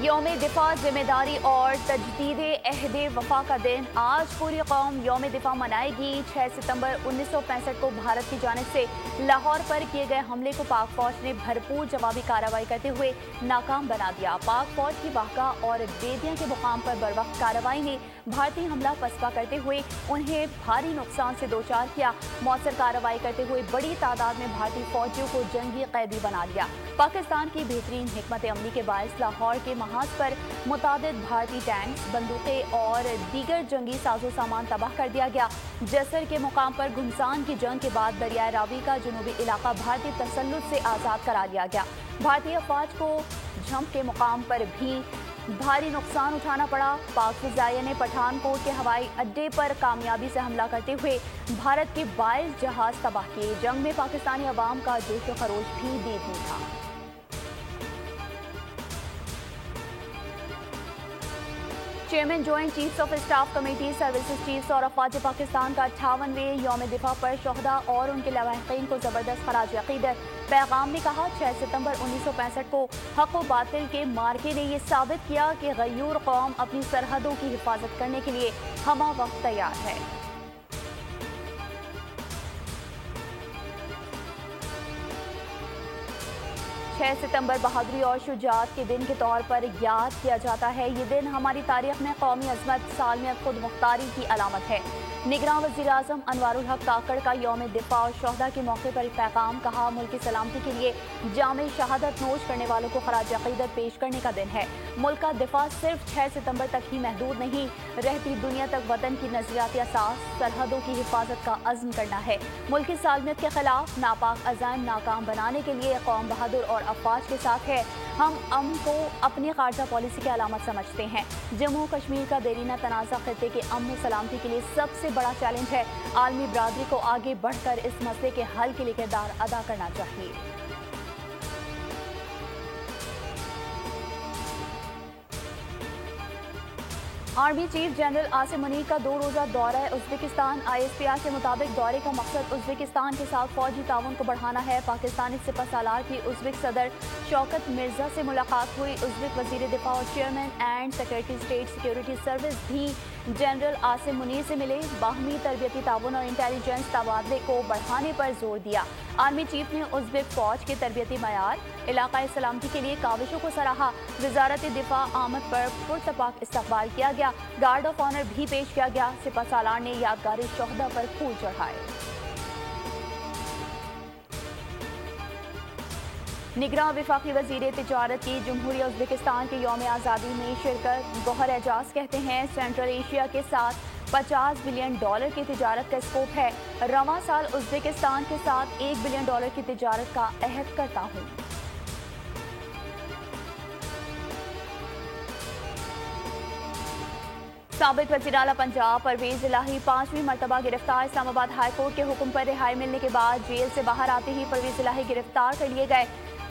یوم دفاع ذمہ داری اور تجدید عہد وفا کا دن آج پوری قوم یوم دفاع منائے گی۔ 6 ستمبر 1965 کو بھارت کی جانب سے لاہور پر کیے گئے حملے کو پاک فوج نے بھرپور جوابی کارروائی کرتے ہوئے ناکام بنا دیا۔ پاک فوج کی واقعہ اور بیدیاں کے مقام پر بروقت کارروائی نے بھارتی حملہ پسپا کرتے ہوئے انہیں بھاری نقصان سے دوچار کیا۔ مؤثر کارروائی کرتے ہوئے بڑی تعداد میں بھارتی فوجیوں کو جنگی قیدی بنا لیا۔ پاکستان کی بہترین حکمت عملی کے باعث لاہور کے محاذ پر متعدد بھارتی ٹینکس، بندوقیں اور دیگر جنگی ساز و سامان تباہ کر دیا گیا۔ جسر کے مقام پر گھمسان کی جنگ کے بعد دریائے راوی کا جنوبی علاقہ بھارتی تسلط سے آزاد کرا لیا گیا۔ بھارتی افواج کو جھمپ کے مقام پر بھی بھاری نقصان اٹھانا پڑا۔ پاک فضائیہ نے پٹھان کوٹ کے ہوائی اڈے پر کامیابی سے حملہ کرتے ہوئے بھارت کے 22 جہاز تباہ کیے۔ جنگ میں پاکستانی عوام کا جوش و خروش بھی بے پناہ تھا۔ Chairman joint chiefs of staff committee services chiefs اور افواج پاکستان کا 58ویں یوم دفاع پر شہداء اور ان کے لواحقین کو زبردست خراج عقیدت۔ پیغام نے کہا، 6 ستمبر 1965 کو حق و باطل کے مارکے نے یہ ثابت کیا کہ غیور قوم اپنی سرحدوں کی حفاظت کرنے کے لیے ہمہ وقت تیار ہے۔ 6 ستمبر بہادری اور شجاعت کے دن کے طور پر یاد کیا جاتا ہے۔ یہ دن ہماری تاریخ میں قومی عظمت، سالمیت، خود مختاری کی علامت ہے۔ نگراں وزیر اعظم انوار الحق کاکڑ کا یوم دفاع اور شہداء کے موقع پر پیغام، کہا، ملک کی سلامتی کے لیے جام شہادت نوش کرنے والوں کو خراج عقیدت پیش کرنے کا دن ہے۔ ملک کا دفاع صرف 6 ستمبر تک ہی محدود نہیں، رہتی دنیا تک وطن کی نظریاتی اساس، سرحدوں کی حفاظت کا عزم کرنا ہے۔ ملک کی سالمیت کے خلاف ناپاک عزائم ناکام بنانے کے لیے قوم بہادر اور افواج کے ساتھ ہے۔ ہم امن کو اپنی خارجہ پالیسی کی علامت سمجھتے ہیں۔ جموں کشمیر کا دیرینہ تنازع خطے کے امن و سلامتی کے لیے سب سے بڑا چیلنج ہے۔ عالمی برادری کو آگے بڑھ کر اس مسئلے کے حل کے لیے کردار ادا کرنا چاہیے۔ Army chief general Asim Munir کا 2 روزہ دورہ ازبکستان۔ ISPR کے مطابق دورے کا مقصد ازبکستان کے ساتھ فوجی تعاون کو بڑھانا ہے۔ پاکستانی سپہ سالار کی ازبک صدر شوکت مرزا سے ملاقات ہوئی۔ ازبک وزیر دفاع اور chairman and secretary state security service بھی جنرل عاصم منیر سے ملے۔ باہمی تربیتی تعاون اور انٹیلیجنس تبادلے کو بڑھانے پر زور دیا۔ آرمی چیف نے ازبک فوج کے تربیتی معیار، علاقائی سلامتی کے لیے کاوشوں کو سراہا۔ وزارت دفاع آمد پر پرتپاک استقبال کیا گیا۔ گارڈ آف آنر بھی پیش کیا گیا۔ سپہ سالار نے یادگار شہداء پر پھول چڑھائے۔ نگراں وفاقی وزیر تجارت کی جمہوریہ ازبکستان کے یوم آزادی میں شرکت۔ گوہر اعجاز کہتے ہیں، سینٹرل ایشیا کے ساتھ $50 بلین کی تجارت کا اسکوپ ہے۔ رواں سال ازبکستان کے ساتھ $1 بلین کی تجارت کا عہد کرتا ہوں۔ سابق وزیر اعلیٰ پنجاب پرویز الہی 5ویں مرتبہ گرفتار۔ اسلام آباد ہائی کورٹ کے حکم پر رہائی ملنے کے بعد جیل سے باہر آتے ہی پرویز الہی گرفتار کر لیے گئے۔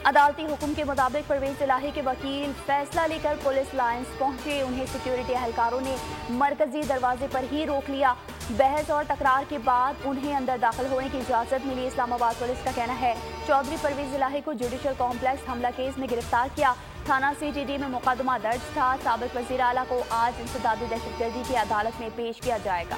عدالتی حکم کے مطابق پرویز الہی کے وکیل فیصلہ لے کر پولیس لائنز پہنچے۔ انہیں سیکیورٹی اہلکاروں نے مرکزی دروازے پر ہی روک لیا۔ بحث اور تکرار کے بعد انہیں اندر داخل ہونے کی اجازت ملی۔ اسلام آباد پولیس کا کہنا ہے، چودھری پرویز الہی کو جوڈیشل کمپلیکس حملہ کیس میں گرفتار کیا۔ تھانہ CTD میں مقدمہ درج تھا۔ سابق وزیر اعلیٰ کو آج انسدادی دہشت گردی کی عدالت میں پیش کیا جائے گا۔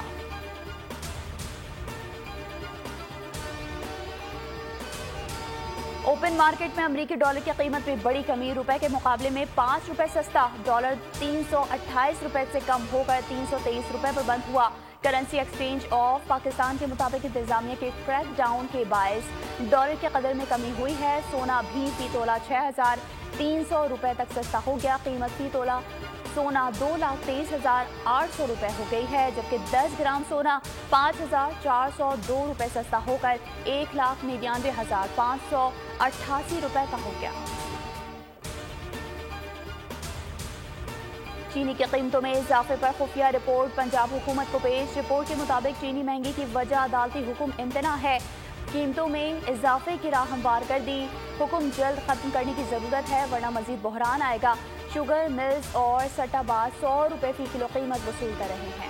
اوپن مارکیٹ میں امریکی ڈالر کی قیمت میں بڑی کمی، روپے کے مقابلے میں $5 سستا۔ ڈالر 328 روپے سے کم ہو کر 323 روپے پر بند ہوا۔ کرنسی ایکسچینج آف پاکستان کے مطابق انتظامیہ کے کریک ڈاؤن کے باعث ڈالر کی قدر میں کمی ہوئی ہے۔ سونا بھی فی تولہ 6,300 روپے تک سستا ہو گیا۔ قیمت فی تولہ سونا 2,23,800 روپے ہو گئی ہے، جبکہ 10 گرام سونا 5,402 روپے سستا ہو کر 1,99,588 روپے کا ہو گیا۔ چینی کی قیمتوں میں اضافے پر خفیہ رپورٹ پنجاب حکومت کو پیش۔ رپورٹ کے مطابق چینی مہنگی کی وجہ عدالتی حکم امتناع ہے۔ قیمتوں میں اضافے کی راہ ہموار کر دی۔ حکم جلد ختم کرنے کی ضرورت ہے ورنہ مزید بحران آئے گا۔ شوگر ملز اور سٹا باز 100 روپے فی کلو قیمت وصول کر رہے ہیں۔